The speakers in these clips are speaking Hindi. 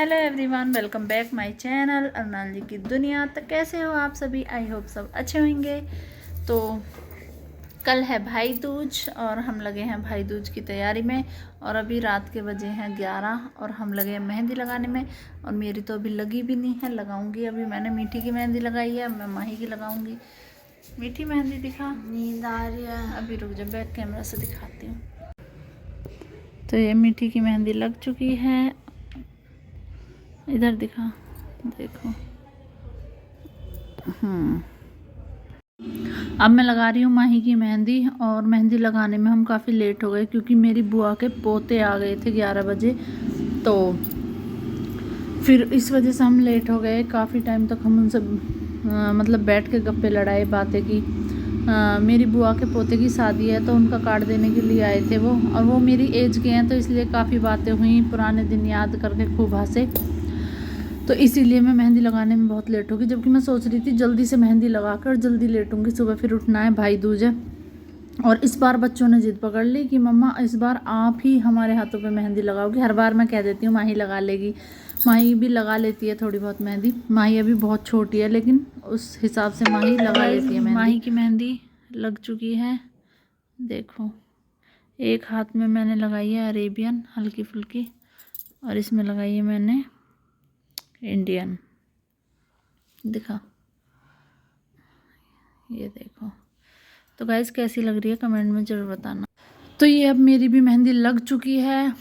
Hello everyone, welcome back my channel Arnal ji की दुनिया। तो कैसे हो आप सभी? आई होप सब अच्छे होंगे। तो कल है भाई दूज और हम लगे हैं भाई दूज की तैयारी में। और अभी रात के बजे हैं 11 और हम लगे हैं मेहंदी लगाने में। और मेरी तो अभी लगी भी नहीं है, लगाऊंगी अभी। मैंने मीठी की मेहंदी लगाई है, मैं माही की लगाऊंगी। मीठी मेहंदी दिखा, नींद आ रही है। अभी रुक जा, बैक कैमरा से दिखाती हूँ। तो ये मीठी की मेहंदी लग चुकी है, इधर दिखा, देखो। अब मैं लगा रही हूँ माही की मेहंदी। और मेहंदी लगाने में हम काफ़ी लेट हो गए क्योंकि मेरी बुआ के पोते आ गए थे 11 बजे। तो फिर इस वजह से हम लेट हो गए। काफ़ी टाइम तक हम उनसे मतलब बैठ के गप्पे लड़ाए, बातें की। मेरी बुआ के पोते की शादी है तो उनका कार्ड देने के लिए आए थे वो। और वो मेरी एज के हैं तो इसलिए काफ़ी बातें हुई, पुराने दिन याद करके खूब हंसे। तो इसीलिए मैं मेहंदी लगाने में बहुत लेट होगी, जबकि मैं सोच रही थी जल्दी से मेहंदी लगा कर जल्दी लेटूंगी। सुबह फिर उठना है, भाई दूज है। और इस बार बच्चों ने जिद पकड़ ली कि मम्मा इस बार आप ही हमारे हाथों पे मेहंदी लगाओगी। हर बार मैं कह देती हूँ माही लगा लेगी, माही भी लगा लेती है थोड़ी बहुत मेहंदी। माही अभी बहुत छोटी है लेकिन उस हिसाब से माही लगा लेती है। माही की मेहंदी लग चुकी है, देखो। एक हाथ में मैंने लगाई है अरेबियन हल्की फुल्की, और इसमें लगाई है मैंने इंडियन। दिखा, ये देखो। तो गाइस कैसी लग रही है कमेंट में ज़रूर बताना। तो ये अब मेरी भी मेहंदी लग चुकी है।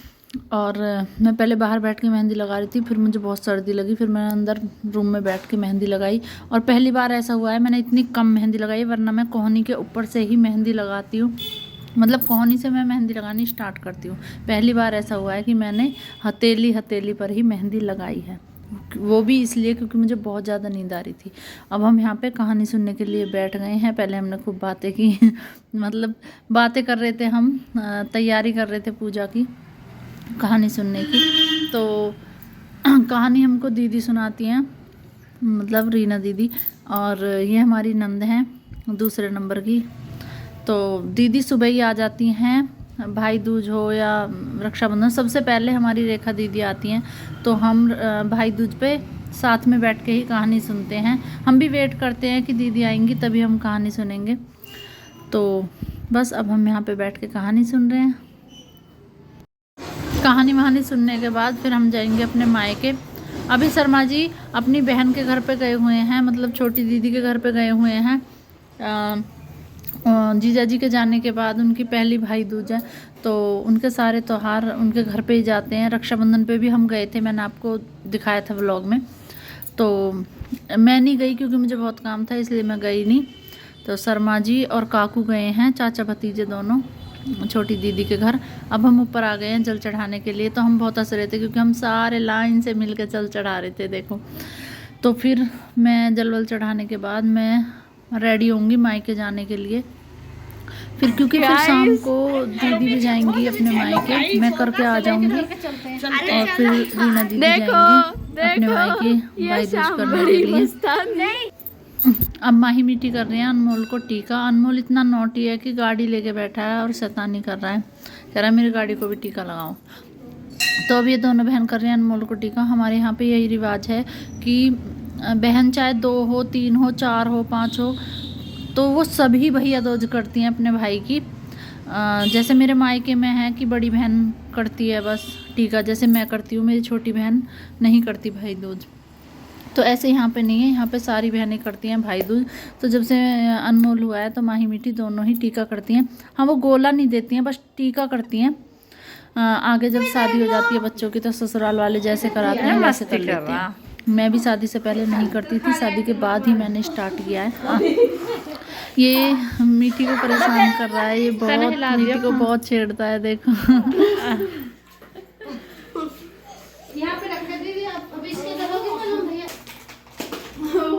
और मैं पहले बाहर बैठ के मेहंदी लगा रही थी, फिर मुझे बहुत सर्दी लगी, फिर मैंने अंदर रूम में बैठ के मेहंदी लगाई। और पहली बार ऐसा हुआ है मैंने इतनी कम मेहंदी लगाई, वरना मैं कोहनी के ऊपर से ही मेहंदी लगाती हूँ। मतलब कोहनी से मैं मेहंदी लगानी स्टार्ट करती हूँ। पहली बार ऐसा हुआ है कि मैंने हथेली पर ही मेहंदी लगाई है, वो भी इसलिए क्योंकि मुझे बहुत ज़्यादा नींद आ रही थी। अब हम यहाँ पे कहानी सुनने के लिए बैठ गए हैं। पहले हमने खूब बातें की मतलब बातें कर रहे थे हम, तैयारी कर रहे थे पूजा की, कहानी सुनने की। तो कहानी हमको दीदी सुनाती हैं, मतलब रीना दीदी। और ये हमारी नंद हैं दूसरे नंबर की। तो दीदी सुबह ही आ जाती हैं, भाई दूज हो या रक्षाबंधन, सबसे पहले हमारी रेखा दीदी आती हैं। तो हम भाई दूज पे साथ में बैठ के ही कहानी सुनते हैं। हम भी वेट करते हैं कि दीदी आएंगी तभी हम कहानी सुनेंगे। तो बस अब हम यहाँ पे बैठ के कहानी सुन रहे हैं। कहानी वहानी सुनने के बाद फिर हम जाएंगे अपने मायके। अभी शर्मा जी अपनी बहन के घर पे गए हुए हैं, मतलब छोटी दीदी के घर पे गए हुए हैं। जीजा जी के जाने के बाद उनकी पहली भाई दूज है, तो उनके सारे त्यौहार उनके घर पे ही जाते हैं। रक्षाबंधन पे भी हम गए थे, मैंने आपको दिखाया था व्लॉग में। तो मैं नहीं गई क्योंकि मुझे बहुत काम था, इसलिए मैं गई नहीं। तो शर्मा जी और काकू गए हैं, चाचा भतीजे दोनों, छोटी दीदी के घर। अब हम ऊपर आ गए हैं जल चढ़ाने के लिए। तो हम बहुत हंस रहे थे क्योंकि हम सारे लाइन से मिल के जल चढ़ा रहे थे, देखो। तो फिर मैं जल वल चढ़ाने के बाद मैं रेडी होंगी मायके जाने के लिए। फिर क्योंकि फिर शाम को दीदी भी जाएंगी अपने मायके, मैं करके आ जाऊंगी। और फिर रीना दीदी जाएंगी अपने मायके भाई दूज करने के लिए। अब माही मीठी कर रहे हैं अनमोल को टीका। अनमोल इतना नोटी है कि गाड़ी लेके बैठा है और शैतानी कर रहा है, कह रहा है मेरी गाड़ी को भी टीका लगाओ। तो अब ये दोनों बहन कर रहे हैं अनमोल को टीका। हमारे यहाँ पे यही रिवाज है कि बहन चाहे 2 हो, 3 हो, 4 हो, 5 हो, तो वो सभी भैया दूज करती हैं अपने भाई की। जैसे मेरे मायके में है कि बड़ी बहन करती है बस टीका, जैसे मैं करती हूँ, मेरी छोटी बहन नहीं करती भाई दूज। तो ऐसे यहाँ पे नहीं है, यहाँ पे सारी बहनें करती हैं भाई दूज। तो जब से अनमोल हुआ है तो माही मीठी दोनों ही टीका करती हैं। हाँ, वो गोला नहीं देती हैं, बस टीका करती हैं। आगे जब शादी हो जाती है बच्चों की तो ससुराल वाले जैसे कराते हैं वैसे कर लेते हैं। मैं भी शादी से पहले नहीं करती थी, शादी के बाद ही मैंने स्टार्ट किया है। ये मीठी को परेशान कर रहा है, ये बहुत मीठी को बहुत छेड़ता है, देखो। यहाँ पे रख दीदी आप, अभी इसके दबाओगे मालूम भैया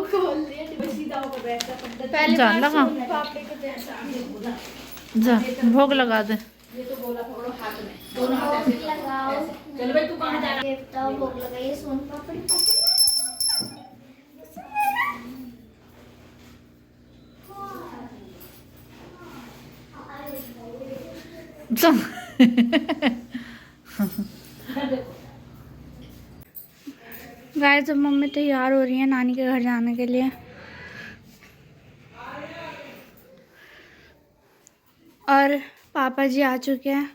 खोल दिया सीधा होकर बैठा। जा लगा, जा भोग लगा दे। ये तो बोला पकड़ो हाथ में, दोनों हाथ ऐसे लगाओ। चल भाई तू कहां जा रहा है? तो भोग लगाइए सोन पापड़ी गाइस अब मम्मी तैयार हो रही है नानी के घर जाने के लिए। और पापा जी आ चुके हैं,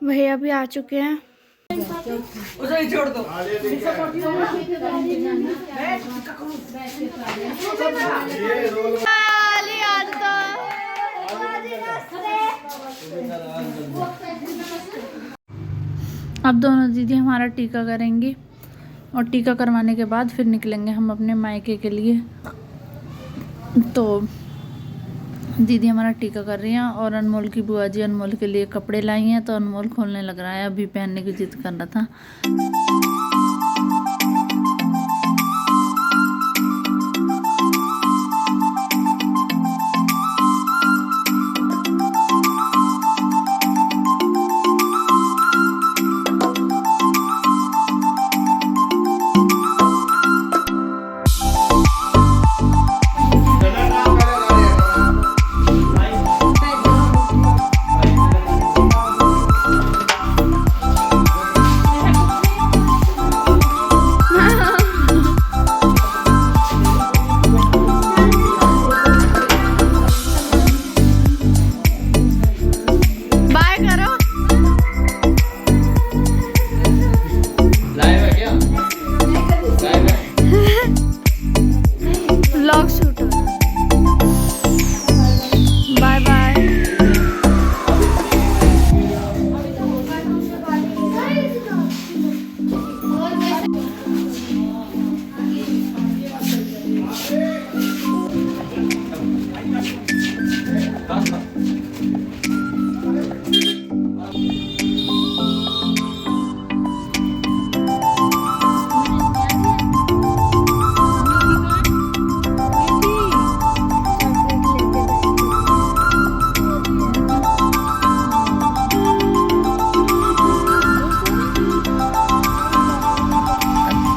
भैया भी आ चुके हैं। छोड़ दो। अब दोनों दीदी हमारा टीका करेंगी और टीका करवाने के बाद फिर निकलेंगे हम अपने मायके के लिए। तो दीदी हमारा टीका कर रही हैं और अनमोल की बुआ जी अनमोल के लिए कपड़े लाई हैं, तो अनमोल खोलने लग रहा है, अभी पहनने की जिद कर रहा था।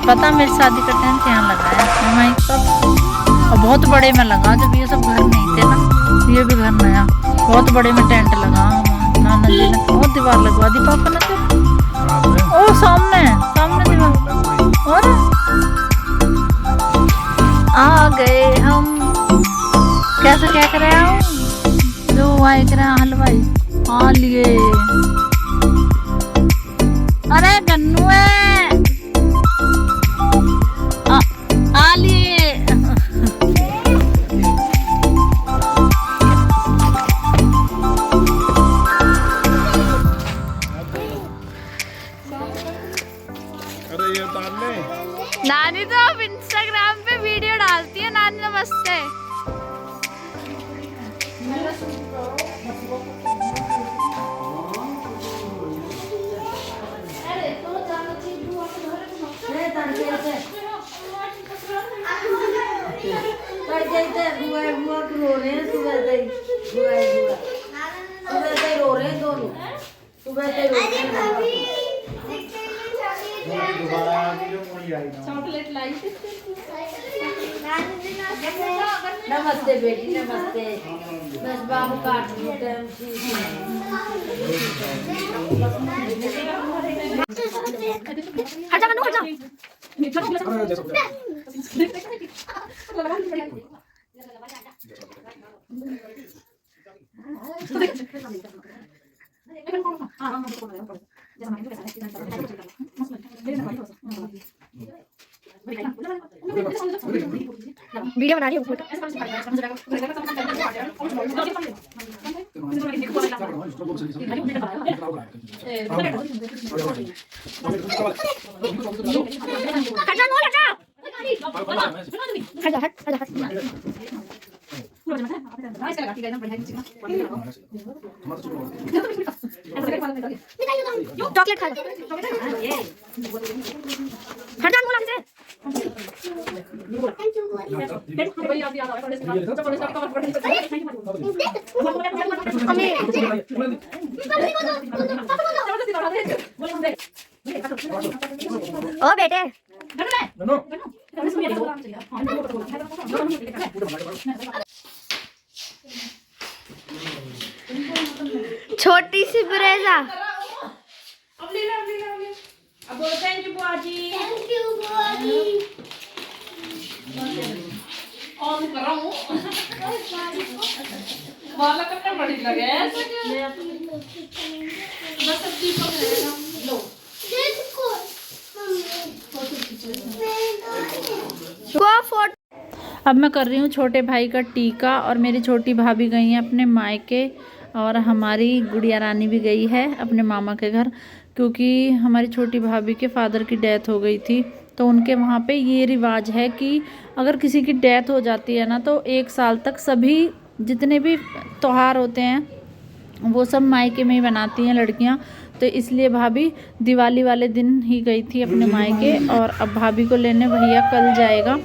पता मेरी शादी का टेंट यहाँ लगाया माइक सब, और बहुत बड़े में लगा, जब ये सब घर नहीं थे ना, ये भी घर नया, बहुत बड़े में टेंट लगा। नाना जी ने बहुत दीवार लगवा दी पापा ने तो। ओ सामने सामने दीवार। और आ गए हम, कैसे क्या कर रहे हो जो वाई कर रहे हलवाई आ लिए। अरे गन्नू है नानी तो अब इंस्टाग्राम पे वीडियो डालती है। नानी नमस्ते। चॉकलेट लाई। नमस्ते बेटी नमस्ते। बस बाबू काट वीडियो बना रही हूँ। चॉकलेट खा ओ बेटे छोटी सी ब्रेजा। थैंक यू बुआ जी। थैंक यू बुआ जी। ऑन कर रहा हूँ। वाला कितना बड़ी लगे बस अब दीपक रहेगा। लो अब मैं कर रही हूँ छोटे भाई का टीका और मेरी छोटी भाभी गई हैं अपने मायके और हमारी गुड़िया रानी भी गई है अपने मामा के घर, क्योंकि हमारी छोटी भाभी के फादर की डेथ हो गई थी। तो उनके वहाँ पे ये रिवाज है कि अगर किसी की डेथ हो जाती है ना तो 1 साल तक सभी जितने भी त्योहार होते हैं वो सब मायके में ही बनाती हैं लड़कियाँ। तो इसलिए भाभी दिवाली वाले दिन ही गई थी अपने मायके और अब भाभी को लेने भैया कल जाएगा।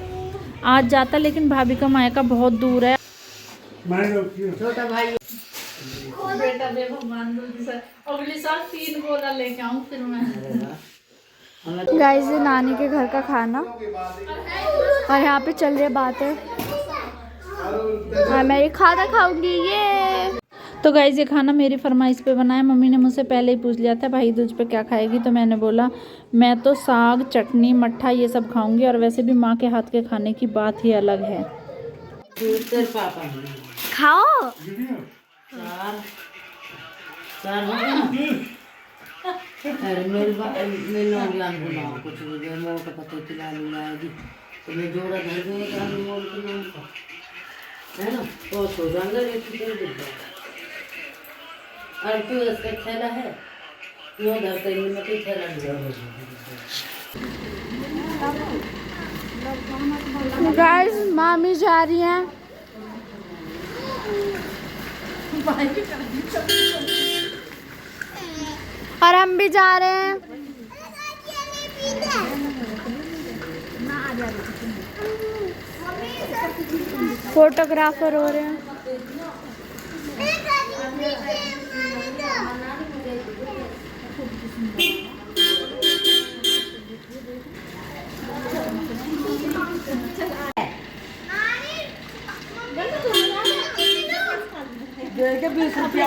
आज जाता लेकिन भाभी का मायका बहुत दूर है। छोटा भाई बेटा दे भगवान अगले साल 3 गोला लेके आऊँ फिर मैं। गाइस ये नानी के घर का खाना और यहाँ पे चल रही बात है और मैं ये खाना खाऊंगी ये। तो गाइस ये खाना मेरी फरमाइश पे बना है। मम्मी ने मुझसे पहले ही पूछ लिया था भाई दूज पे क्या खाएगी, तो मैंने बोला मैं तो साग चटनी मट्ठा ये सब खाऊंगी और वैसे भी माँ के हाथ के खाने की बात ही अलग है। तेरे पापा खाओ चार हो गया। अरे मेरे नाम बनाओ कुछ नहीं, मैं तो पता चला लूँगी तो मैं जोड़ा धर दूँगा मोल के नाम का, है ना। तो सो जाएंगे एक और तू इसका थैला है क्यों धरते हैं, मैं तो थैला दिया। गाइस मामी जा रही हैं और हम भी जा रहे हैं। फोटोग्राफर हो रहे हैं।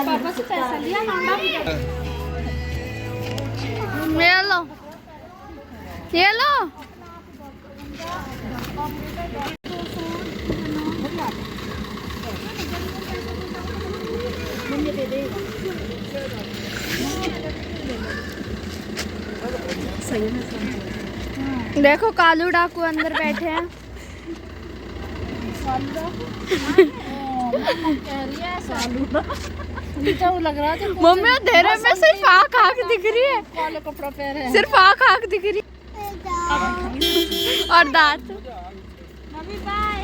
पापा से पैसा लिया ये लो ये लो। देखो कालू डाकू अंदर बैठे हैं। लग रहा है मम्मी अंधेरे में सिर्फ आँख दिख रही है, काले कपड़ा पहने सिर्फ आँख दिख रही और दांत। Mummy bye.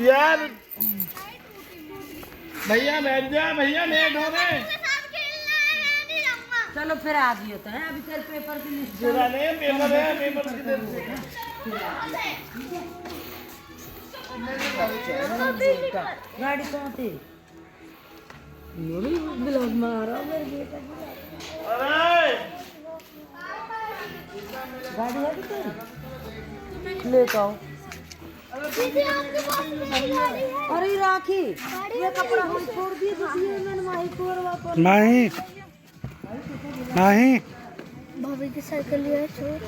यार भैया बैठ जा, भैया लेट हो रहे। चलो फिर आ गई होता है, अभी तेरे पेपर की लिस्ट पूरा नहीं पेपर है, पेपर किधर गाड़ी कहाँ थी? ब्लॉग मारा मेरे बेटा अरे गाड़ी है तेरी, ले तो आओ। अरे राखी ये कपड़ा हम छोड़ दिए तो ये मैंने माही को वापस नहीं नहीं भाभी की साइकिल है छोड़।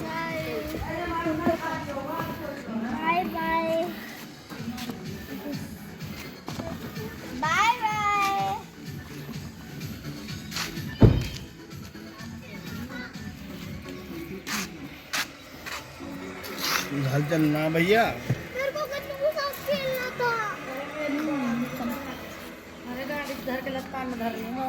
Bye bye bye bye. घर चलना भैया। मेरे को कन्नू के साथ खेलना था। अरे गाड़ी धर के लत्ता में धर लूंगा।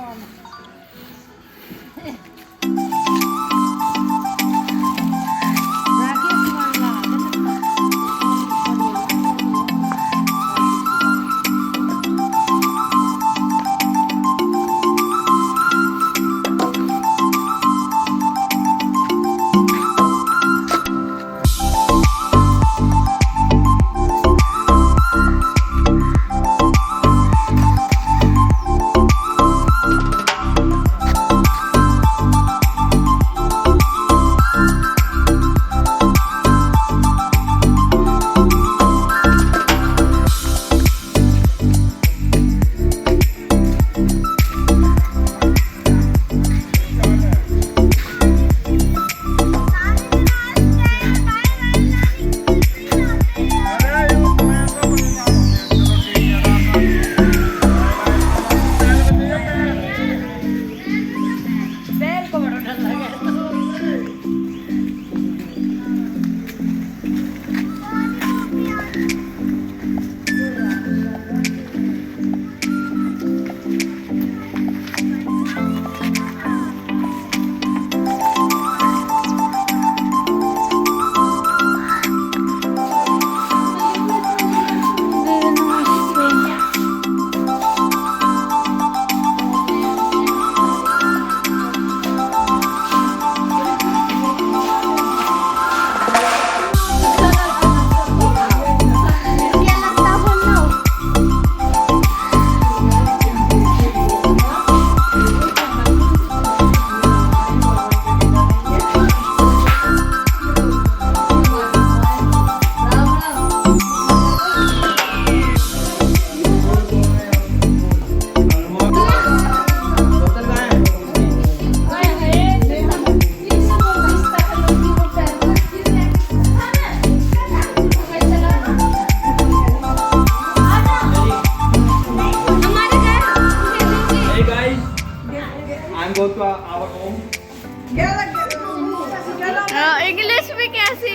इंग्लिश में कैसी?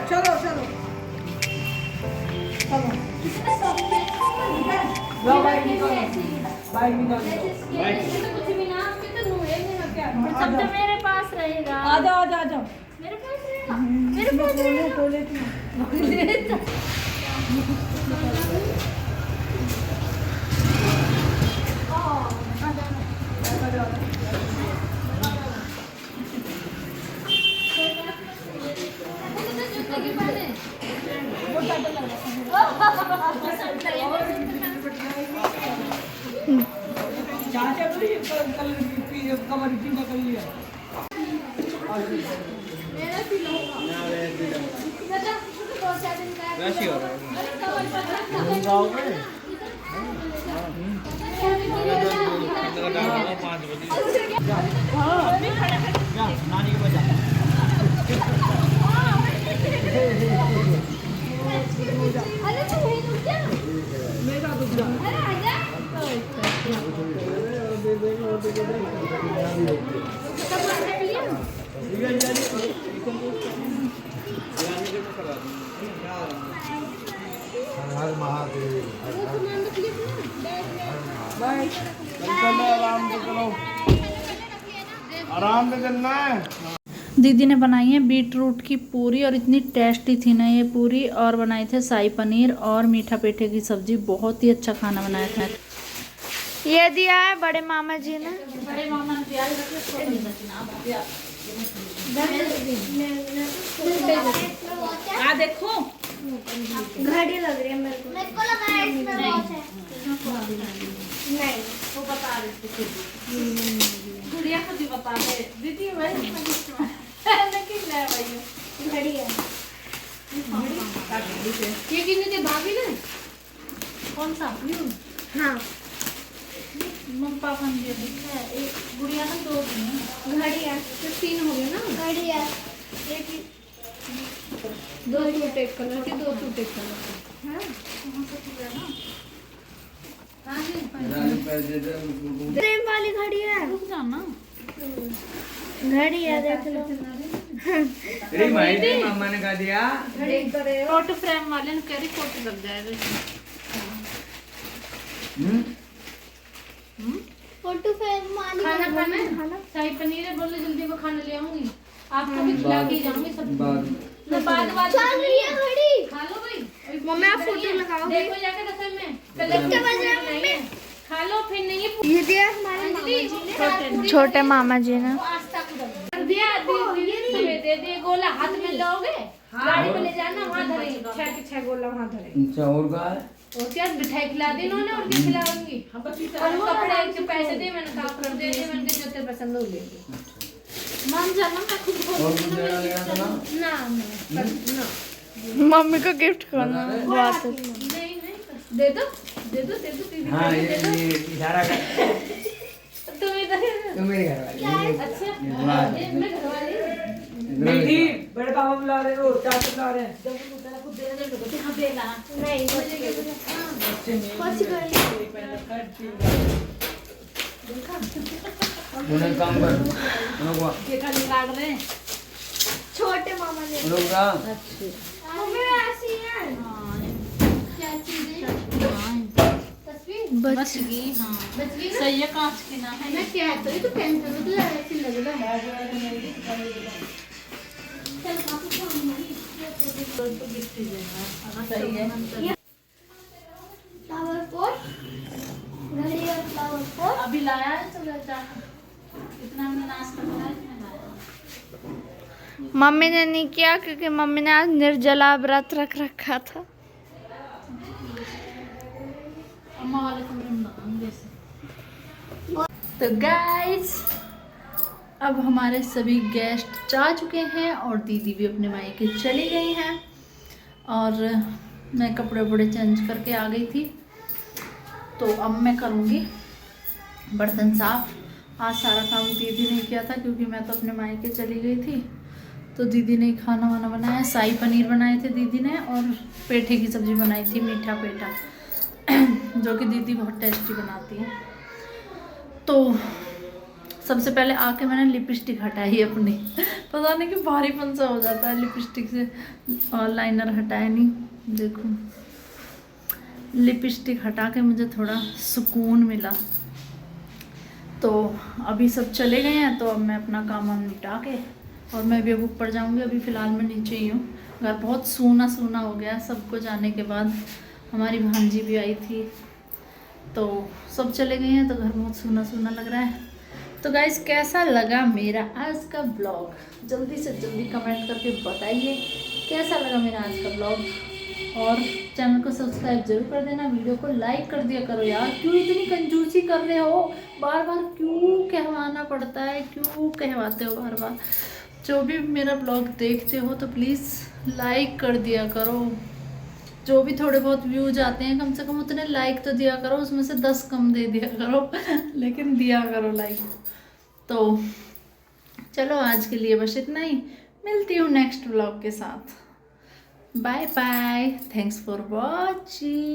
चलो चलो सब तो मेरे पास रहेगा। आ जाओ आ जाओ आ जाओ। मेरे पास रहेगा। मेरे पास रहेगा। चाचा तो ये कल कमर पीना कर लिया। नानी के बजा अरे तू है रुक जा। मेरा रुक जा। अरे आजा। हर महादेव आराम से चलना है। दीदी ने बनाई है बीट रूट की पूरी और इतनी टेस्टी थी ना ये पूरी, और बनाए थे शाही पनीर और मीठा पेठे की सब्जी। बहुत ही अच्छा खाना बनाया था। ये दिया है बड़े मामा जी ने। बड़े मामा ने प्याज आ देखो घड़ी लग रही है मेरे को लगा है इसमें बहुत है। नहीं वो बता रही थी गुड़िया खुद ही बता दे दीदी भाई घड़ी है। ये कितने थे भाभी ने? कौन सा? हाँ मम्मी पापा ने दिया है। एक गुड़िया ना 2 दी घड़ी है। तो 3 हो गए ना। घड़ी है। एक ही 2 सूट एक कलर के 2 सूट एक कलर के। हाँ वहाँ से तो है ना। हाँ जी प्रेम वाली घड़ी है। रुक जाना। घड़ी है देख लो। मामा ने कहा दिया। फोटो फ्रेम वाले ने कह रही फोटो लग जाएगा। फोटो फ्रेम वाली खाना खाना है? खाना शाही पनीर है, बोले जल्दी को खाना ले आऊंगी। आपको भी खिला के जाऊंगी सब। ना बाद चल रही है घड़ी। खा लो भाई। मम्मी आप फोटो लगाओगे? देखो जाके रसोई में। पहले कितने बज रहे हैं मम्मी? खा लो फिर नहीं। ये दिया हमारे मामा जी ने। छोटे मामा जी ने। दिया दे दे गोला हाथ में लोगे, गाड़ी में ले जाना, वहाँ धरे 6 गोला वहाँ धरे। और का और क्या मिठाई खिला दी इन्होंने और क्या खिलाऊंगी। कपड़े के पैसे दे, मैंने कहा कर दे, मैंने जो तेरे पसंद हो ले मान जाना। मैं खुद को ना मम्मी को गिफ्ट करना बहुत नहीं दे दो दीदी। हाँ ये इशारा कर। तुम इधर तुम मेरे घर वाली। अच्छा मैं घर वाली नहीं बड़े पापा बुला रहे हो, चाचा बुला रहे हैं। खुद देना नहीं उन्हें काम कर उनको ये खाली काट रहे हैं। छोटे मामा ने। लोग का मम्मी ऐसी है। क्या चीज है? तस्वीर बच गई। हाँ बच गई ना? सही है, कांच की ना है। मैं क्या तो तो पेन करूँ तो ऐसी लग रहा है। चल काफी सही है। फ्लावर पॉट घड़ी और फ्लावर पॉट। अभी लाया है तो इतना हमने नाश्ता बनाया, इतना लाया। मम्मी ने नहीं किया क्योंकि मम्मी ने आज निर्जला व्रत रख रखा था। अम्मा वाले कमरे में लगाऊंगे इसे। तो गाइस अब हमारे सभी गेस्ट जा चुके हैं और दीदी भी अपने मायके चली गई हैं और मैं कपड़े वपड़े चेंज करके आ गई थी। तो अब मैं करूँगी बर्तन साफ। आज सारा काम दीदी ने किया था क्योंकि मैं तो अपने मायके चली गई थी। तो दीदी ने खाना वाना बनाया, शाही पनीर बनाए थे दीदी ने और पेठे की सब्ज़ी बनाई थी, मीठा पेठा जो कि दीदी बहुत टेस्टी बनाती है। तो सबसे पहले आके मैंने लिपस्टिक हटाई अपनी। पता नहीं कि भारीपन सा हो जाता है लिपस्टिक से, और लाइनर हटाया नहीं। देखो लिपस्टिक हटा के मुझे थोड़ा सुकून मिला। तो अभी सब चले गए हैं, तो अब मैं अपना काम वाम निपटा के और मैं भी अब ऊपर जाऊंगी। अभी फ़िलहाल मैं नीचे ही हूँ। घर बहुत सूना सूना हो गया सबको जाने के बाद। हमारी भांजी भी आई थी, तो सब चले गए हैं, तो घर बहुत सूना सूना लग रहा है। तो गाइस कैसा लगा मेरा आज का ब्लॉग, जल्दी से जल्दी कमेंट करके बताइए कैसा लगा मेरा आज का ब्लॉग। और चैनल को सब्सक्राइब जरूर कर देना, वीडियो को लाइक कर दिया करो यार। क्यों इतनी कंजूसी कर रहे हो, बार बार क्यों कहवाना पड़ता है, क्यों कहवाते हो बार बार। जो भी मेरा ब्लॉग देखते हो तो प्लीज़ लाइक कर दिया करो। जो भी थोड़े बहुत व्यूज आते हैं कम से कम उतने लाइक तो दिया करो, उसमें से 10 कम दे दिया करो लेकिन दिया करो लाइक। तो चलो आज के लिए बस इतना ही, मिलती हूँ नेक्स्ट व्लॉग के साथ। Bye bye, thanks for watching.